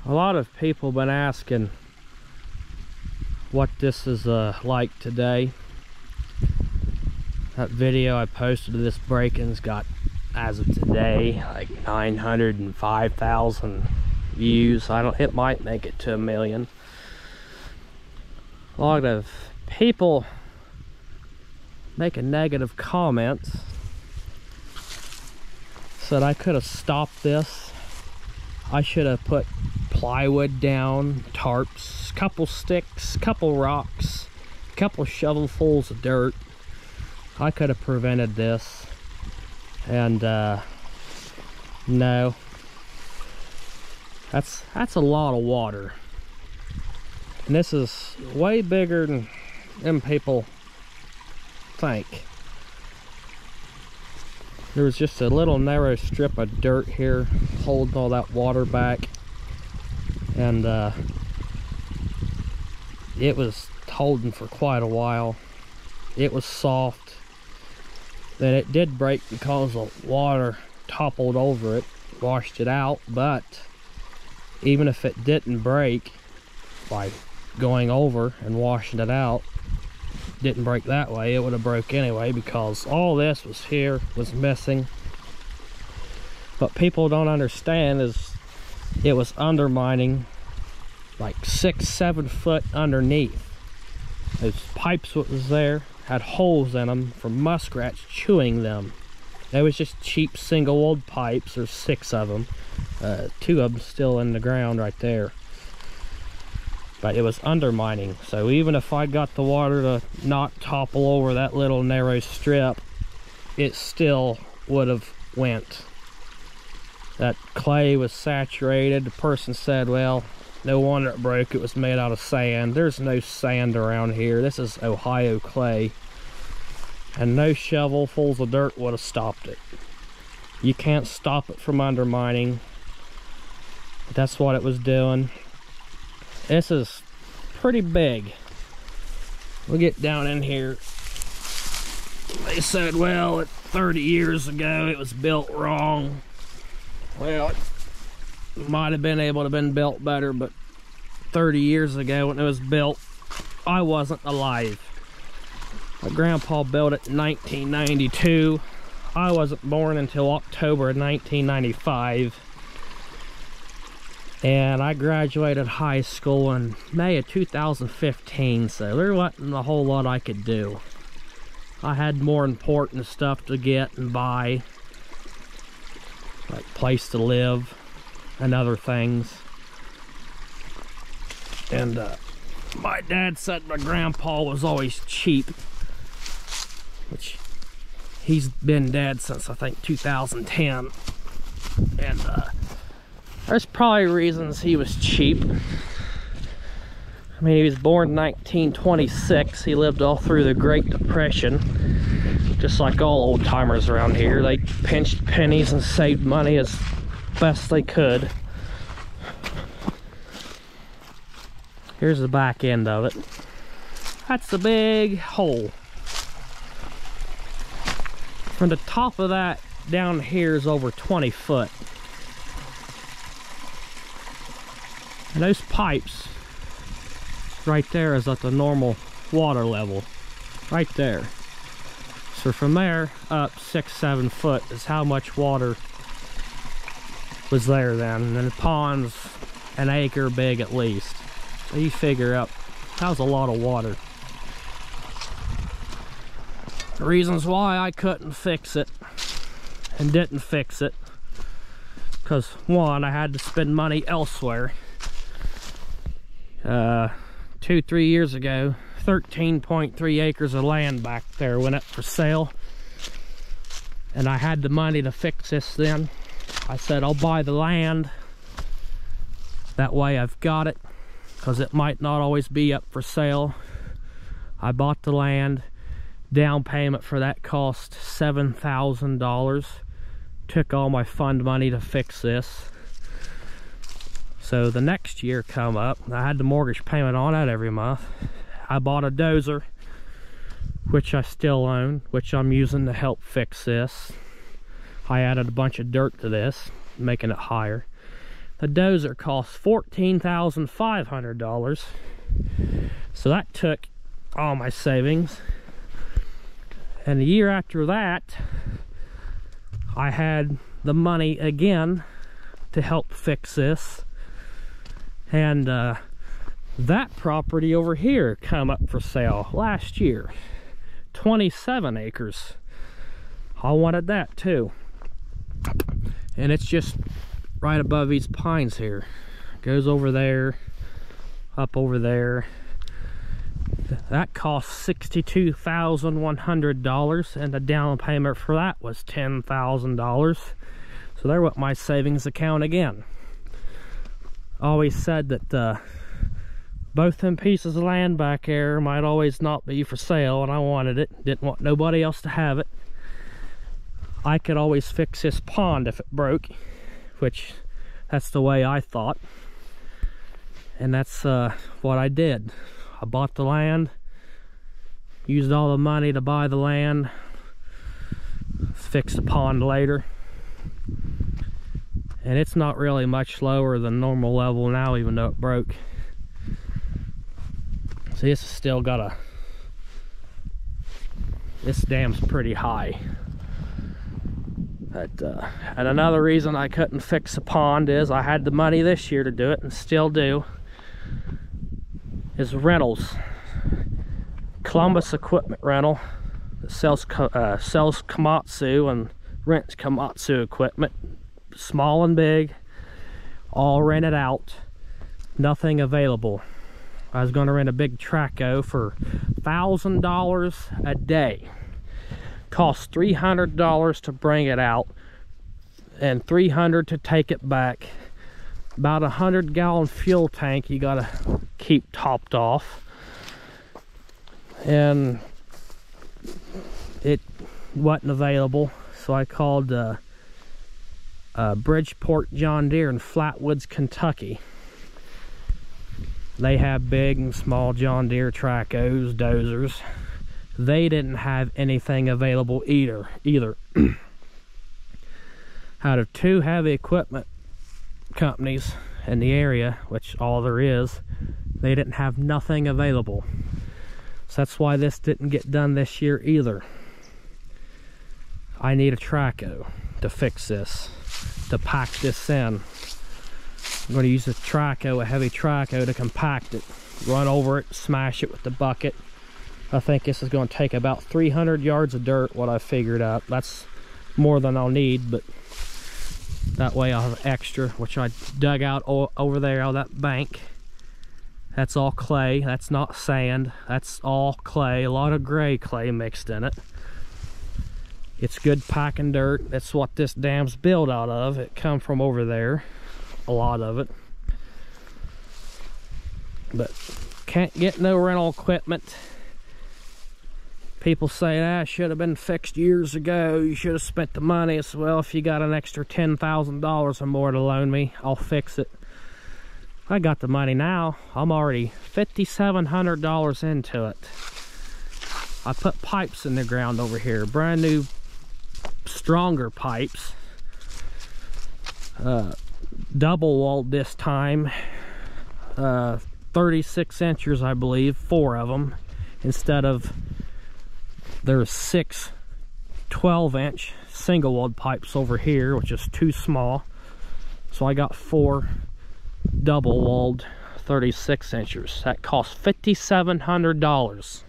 A lot of people been asking what this is like today. That video I posted of this break-in's got, as of today, like 905,000 views. It might make it to 1 million. A lot of people making negative comments. Said I could have stopped this. I should have put plywood down, tarps, couple sticks, couple rocks, couple shovelfuls of dirt. I could have prevented this. And no, that's a lot of water, and this is way bigger than people think. There was just a little narrow strip of dirt here holding all that water back, and it was holding for quite a while. It was soft. Then it did break because the water toppled over it, washed it out. But even if it didn't break by going over and washing it out, didn't break that way, it would have broke anyway, because all this was here was missing. What people don't understand is it was undermining like 6-7 foot underneath. Those pipes what was there had holes in them for muskrats chewing them. They was just cheap single old pipes. There's 6 of them, 2 of them still in the ground right there. But it was undermining, so even if I got the water to not topple over that little narrow strip, it still would have went. That clay was saturated. The person said, well, no wonder it broke, it was made out of sand. There's no sand around here. This is Ohio clay, and no shovelfuls of dirt would have stopped it. You can't stop it from undermining. That's what it was doing. This is pretty big. We'll get down in here. They said, well, 30 years ago it was built wrong. Well, it might have been able to have been built better, but 30 years ago when it was built, I wasn't alive. My grandpa built it in 1992. I wasn't born until October of 1995. And I graduated high school in May of 2015, so there wasn't a whole lot I could do. I had more important stuff to get and buy, like place to live and other things. And my dad said my grandpa was always cheap, which he's been dead since I think 2010. And there's probably reasons he was cheap. I mean, he was born in 1926. He lived all through the Great Depression. Just like all old timers around here, they pinched pennies and saved money as best they could. Here's the back end of it. That's the big hole. From the top of that down here is over 20 foot. And those pipes right there is at the normal water level. Right there. So from there up 6-7 foot is how much water was there then. And then the pond's an acre big at least. So you figure out that was a lot of water. The reasons why I couldn't fix it and didn't fix it, because one, I had to spend money elsewhere. 2-3 years ago, 13.3 acres of land back there went up for sale, and I had the money to fix this then. I said, I'll buy the land, that way I've got it, because it might not always be up for sale. I bought the land. Down payment for that cost $7,000. Took all my fund money to fix this. So the next year come up, I had the mortgage payment on that every month. I bought a dozer, which I still own, which I'm using to help fix this. I added a bunch of dirt to this, making it higher. The dozer cost $14,500. So that took all my savings. And a year after that, I had the money again to help fix this. And that property over here come up for sale last year. 27 acres. I wanted that too. And it's just right above these pines here. Goes over there, up over there. That cost $62,100, and the down payment for that was $10,000. So there went my savings account again. I always said that both them pieces of land back there might always not be for sale, and I wanted it. Didn't want nobody else to have it. I could always fix this pond if it broke, which that's the way I thought. And that's what I did. I bought the land, used all the money to buy the land, fix the pond later. And it's not really much lower than normal level now, even though it broke. See, this has still got this dam's pretty high. But, and another reason I couldn't fix the pond is I had the money this year to do it, and still do, is rentals. Columbus Equipment Rental that sells Komatsu and rents Komatsu equipment, small and big, all rented out, nothing available. I was going to rent a big Traco for $1,000 a day. Cost $300 to bring it out and $300 to take it back. About a 100-gallon fuel tank you gotta keep topped off, and it wasn't available, so I called Bridgeport John Deere in Flatwoods, Kentucky. They have big and small John Deere Tracos, dozers. They didn't have anything available either. Out of 2 heavy equipment companies in the area, which all there is, they didn't have nothing available. So that's why this didn't get done this year either. I need a Traco to fix this, to pack this in. I'm going to use a Traco, a heavy Traco, to compact it, run over it, smash it with the bucket. I think this is going to take about 300 yards of dirt, what I figured out. That's more than I'll need, but that way I'll have extra, which I dug out over there on that bank. That's all clay. That's not sand. That's all clay. A lot of gray clay mixed in it. It's good packing dirt. That's what this dam's built out of. It come from over there, a lot of it. But can't get no rental equipment. People say, that should have been fixed years ago. You should have spent the money. It's, well, if you got an extra $10,000 or more to loan me, I'll fix it. I got the money now. I'm already $5,700 into it. I put pipes in the ground over here. Brand new, stronger pipes. Double walled this time. 36 inches, I believe. 4 of them. Instead of... there's 6 12-inch single walled pipes over here, which is too small. So I got 4 double walled 36 inches. That cost $5,700.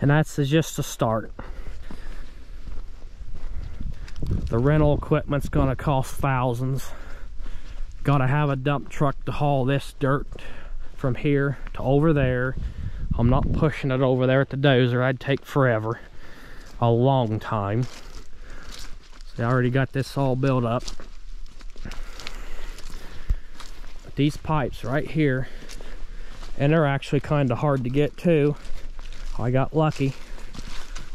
And that's just a start. The rental equipment's gonna cost thousands. Gotta have a dump truck to haul this dirt from here to over there. I'm not pushing it over there at the dozer. I'd take forever. A long time. See, I already got this all built up. But these pipes right here, and they're actually kind of hard to get too. I got lucky.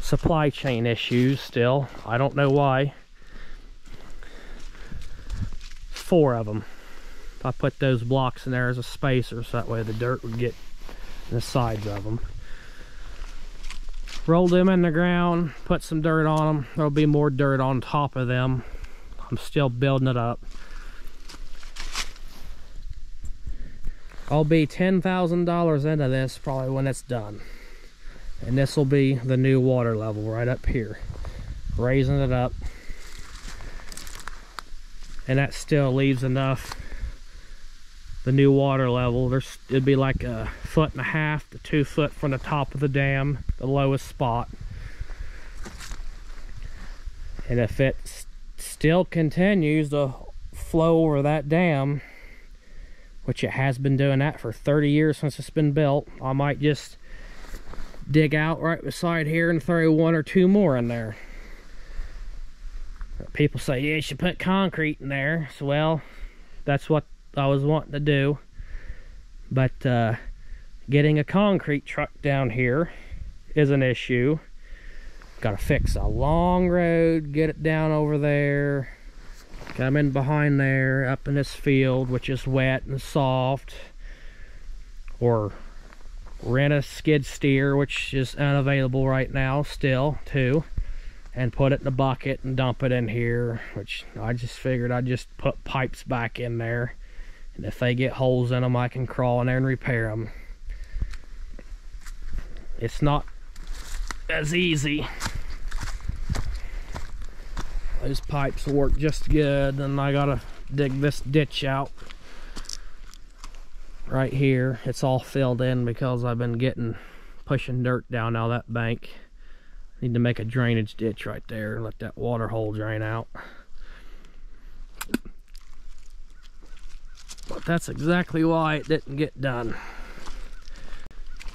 Supply chain issues still. I don't know why. 4 of them. I put those blocks in there as a spacer so that way the dirt would get the sides of them. Rolled them in the ground, put some dirt on them. There'll be more dirt on top of them. I'm still building it up. I'll be $10,000 into this probably when it's done. And this will be the new water level right up here. Raising it up. And that still leaves enough. The new water level, it'd be like 1.5 to 2 foot from the top of the dam, the lowest spot. And if it still continues to flow over that dam, which it has been doing that for 30 years since it's been built, I might just dig out right beside here and throw 1 or 2 more in there. People say, yeah, you should put concrete in there. So, well, that's what I was wanting to do. But getting a concrete truck down here is an issue. Gotta fix a long road, get it down over there, come in behind there, up in this field, which is wet and soft, or rent a skid steer, which is unavailable right now still too, and put it in a bucket and dump it in here, which I just figured I'd just put pipes back in there, and if they get holes in them, I can crawl in there and repair them. It's not as easy. Those pipes work just good, and I gotta dig this ditch out right here. It's all filled in because I've been pushing dirt down out of that bank. Need to make a drainage ditch right there, let that water hole drain out. But that's exactly why it didn't get done.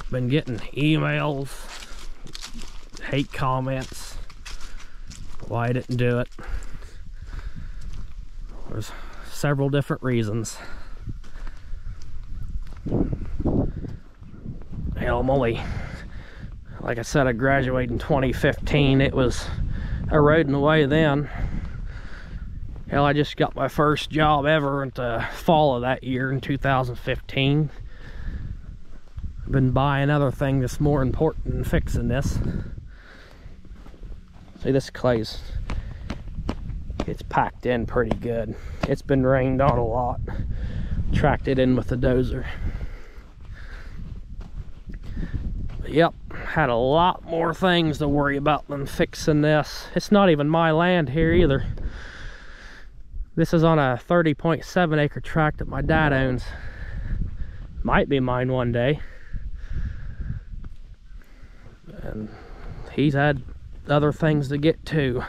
Been getting emails, hate comments, why I didn't do it. There's several different reasons. Hell, I'm only, like I said, I graduated in 2015. It was eroding away then. Hell, I just got my first job ever in the fall of that year in 2015. I've been buying other things that's more important than fixing this. See, this clay's, it's packed in pretty good. It's been rained on a lot. Tracked it in with the dozer. But yep, had a lot more things to worry about than fixing this. It's not even my land here either. This is on a 30.7 acre tract that my dad owns. Might be mine one day. And he's had other things to get to.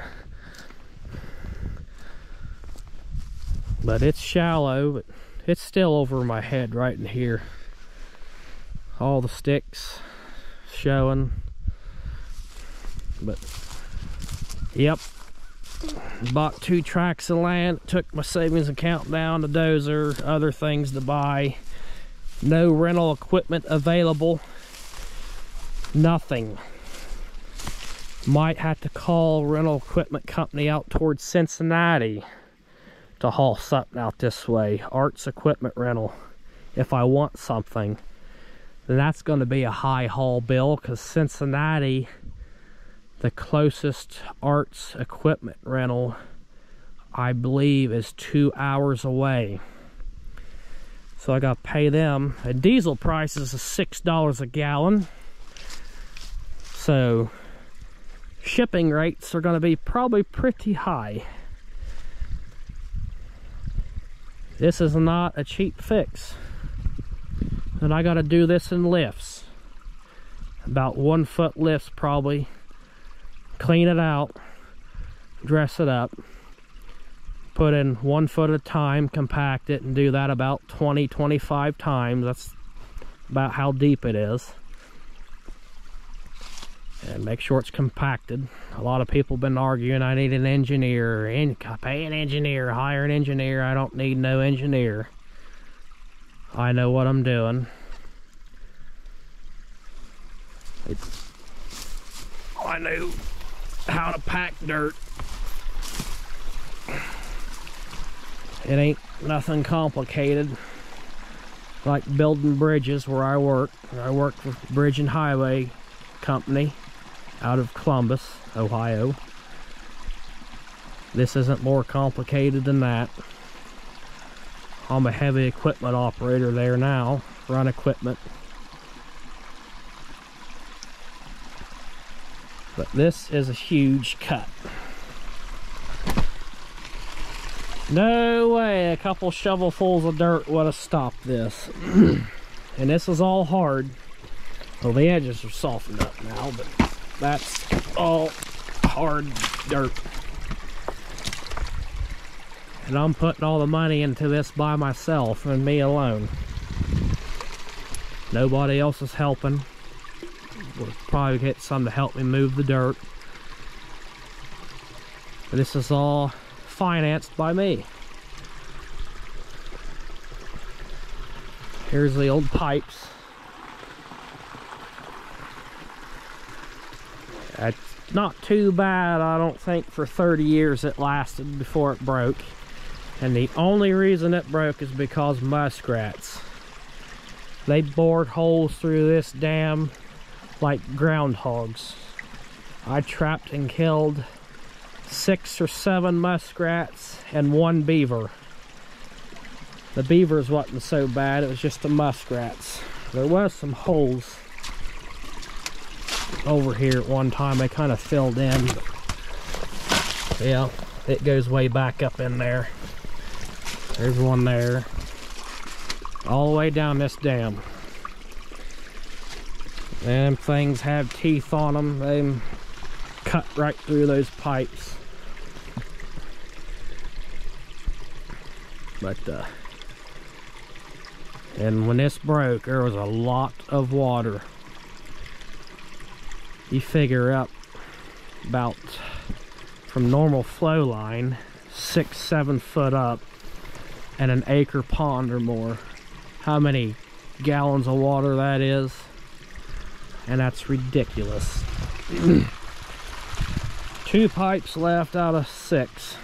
But it's shallow, but it's still over my head right in here. All the sticks showing. But yep, bought 2 tracts of land, took my savings account down, the dozer, other things to buy. No rental equipment available. Nothing. Might have to call rental equipment company out towards Cincinnati to haul something out this way. Arts Equipment Rental. If I want something, then that's going to be a high haul bill, because Cincinnati, the closest Arts Equipment Rental, I believe, is 2 hours away. So I got to pay them. And diesel prices is $6 a gallon. So shipping rates are going to be probably pretty high. This is not a cheap fix. And I got to do this in lifts. About 1 foot lifts probably. Clean it out. Dress it up. Put in 1 foot at a time, compact it, and do that about 20-25 times. That's about how deep it is. And make sure it's compacted. A lot of people have been arguing I need an engineer. Pay an engineer, hire an engineer. I don't need no engineer. I know what I'm doing. I know how to pack dirt. It ain't nothing complicated. Like building bridges where I work. I work for Bridge and Highway Company out of Columbus, Ohio. This isn't more complicated than that. I'm a heavy equipment operator there now. run equipment. But this is a huge cut. No way a couple shovelfuls of dirt would have stopped this. And this is all hard. Well, the edges are softened up now, but that's all hard dirt. And I'm putting all the money into this by myself and me alone. Nobody else is helping. We'll probably get some to help me move the dirt. But this is all financed by me. Here's the old pipes. It's not too bad, I don't think. For 30 years it lasted before it broke. And the only reason it broke is because muskrats. They bored holes through this dam like groundhogs. I trapped and killed 6 or 7 muskrats and 1 beaver. The beavers wasn't so bad, it was just the muskrats. There was some holes over here at one time, they kind of filled in. Yeah, it goes way back up in there. There's one there. All the way down this dam. Them things have teeth on them. They cut right through those pipes. But and when this broke, there was a lot of water. You figure up about, from normal flow line, 6-7 foot up, and an acre pond or more, how many gallons of water that is. And that's ridiculous. 2 pipes left out of 6.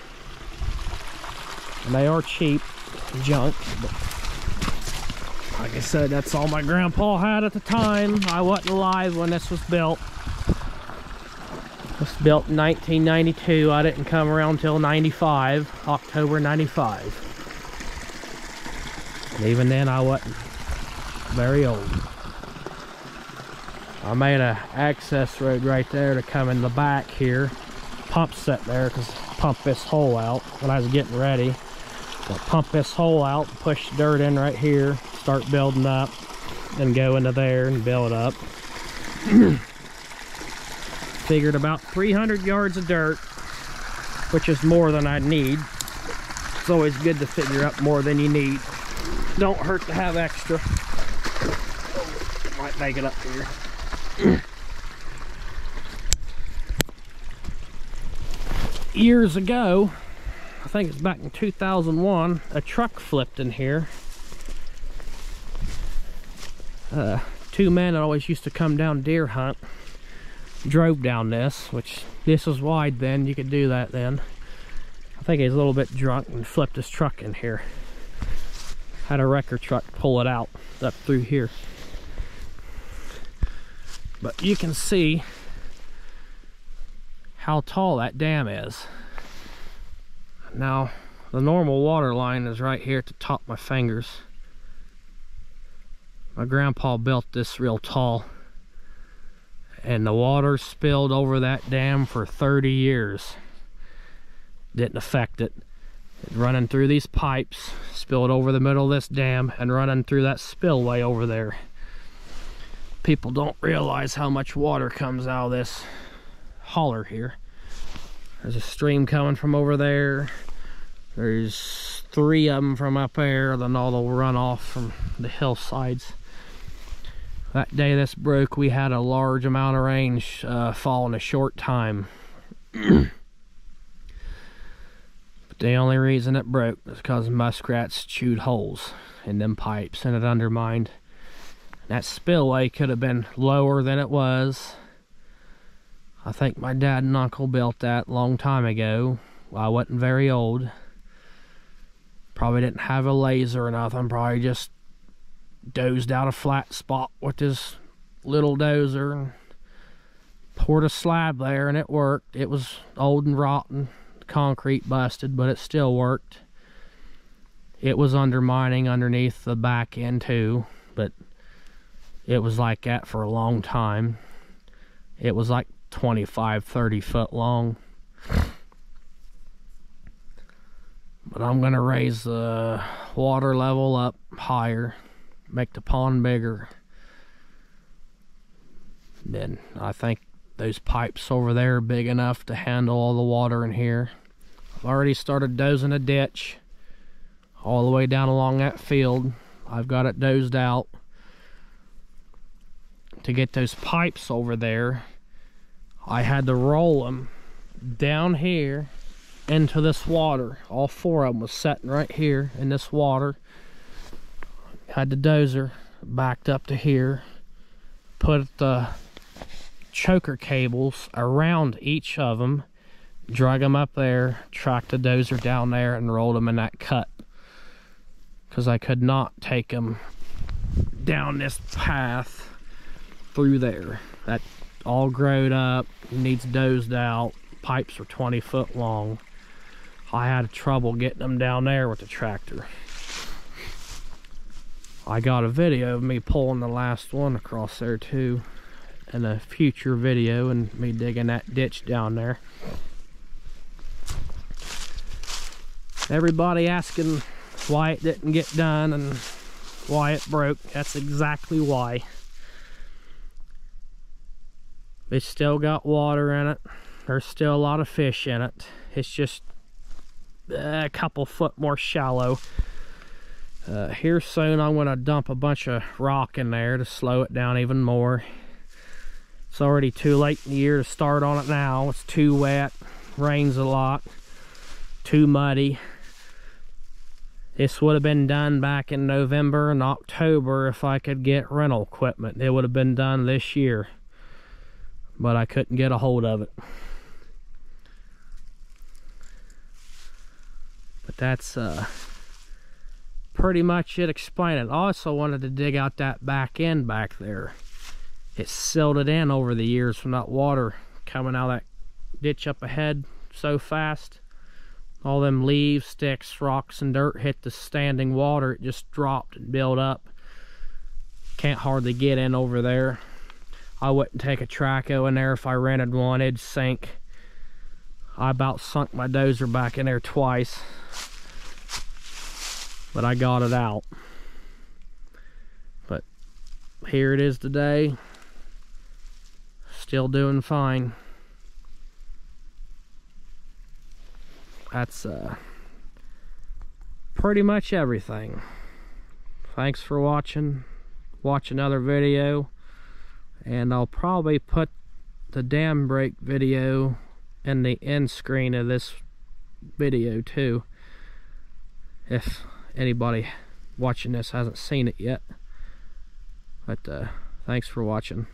And they are cheap junk, but like I said, that's all my grandpa had at the time. I wasn't alive when this was built. It was built in 1992. I didn't come around till 95, October 95. And even then I wasn't very old. I made a access road right there to come in the back here. Pump set there because pump this hole out when I was getting ready. So pump this hole out, push dirt in right here, start building up, then go into there and build up. Figured about 300 yards of dirt, which is more than I need. It's always good to figure out more than you need. Don't hurt to have extra. Might make it up here. Years ago, I think it's back in 2001, a truck flipped in here. 2 men that always used to come down deer hunt drove down this, which this was wide then, you could do that then. I think he was a little bit drunk and flipped his truck in here. Had a wrecker truck pull it out up through here. But you can see how tall that dam is. Now, the normal water line is right here at the top of my fingers. My grandpa built this real tall, and the water spilled over that dam for 30 years. Didn't affect it. It's running through these pipes, spilled over the middle of this dam, and running through that spillway over there. People don't realize how much water comes out of this holler here. There's a stream coming from over there. There's 3 of them from up there, then all the runoff from the hillsides. That day this broke, we had a large amount of rain fall in a short time. But the only reason it broke was because muskrats chewed holes in them pipes and it undermined. That spillway could have been lower than it was. I think my dad and uncle built that a long time ago. Well, I wasn't very old. Probably didn't have a laser or nothing. Probably just dozed out a flat spot with his little dozer and poured a slab there, and it worked. It was old and rotten, concrete busted, but it still worked. It was undermining underneath the back end too, but it was like that for a long time. It was like 25-30 foot long. But I'm gonna raise the water level up higher, make the pond bigger. Then I think those pipes over there are big enough to handle all the water in here. I've already started dozing a ditch all the way down along that field. I've got it dozed out. To get those pipes over there, I had to roll them down here into this water. All four of them was sitting right here in this water. Had the dozer backed up to here, put the choker cables around each of them, drug them up there, tracked the dozer down there, and rolled them in that cut, because I could not take them down this path through there. That all growed up, needs dozed out. Pipes are 20 foot long. I had trouble getting them down there with the tractor. I got a video of me pulling the last one across there too, and a future video and me digging that ditch down there. Everybody asking why it didn't get done and why it broke. That's exactly why. It's still got water in it. There's still a lot of fish in it. It's just a couple foot more shallow. Here soon I'm going to dump a bunch of rock in there to slow it down even more. It's already too late in the year to start on it now. It's too wet, rains a lot, too muddy. This would have been done back in November and October if I could get rental equipment. It would have been done this year, but I couldn't get a hold of it. But that's pretty much it explaining. I also wanted to dig out that back end back there. It silted in over the years from that water coming out of that ditch up ahead so fast. All them leaves, sticks, rocks, and dirt hit the standing water. It just dropped and built up. Can't hardly get in over there. I wouldn't take a Traco in there if I rented one. It'd sink. I about sunk my dozer back in there twice, but I got it out. But here it is today. Still doing fine. That's pretty much everything. Thanks for watching. Watch another video, and I'll probably put the dam break video in the end screen of this video too, if anybody watching this hasn't seen it yet. But thanks for watching.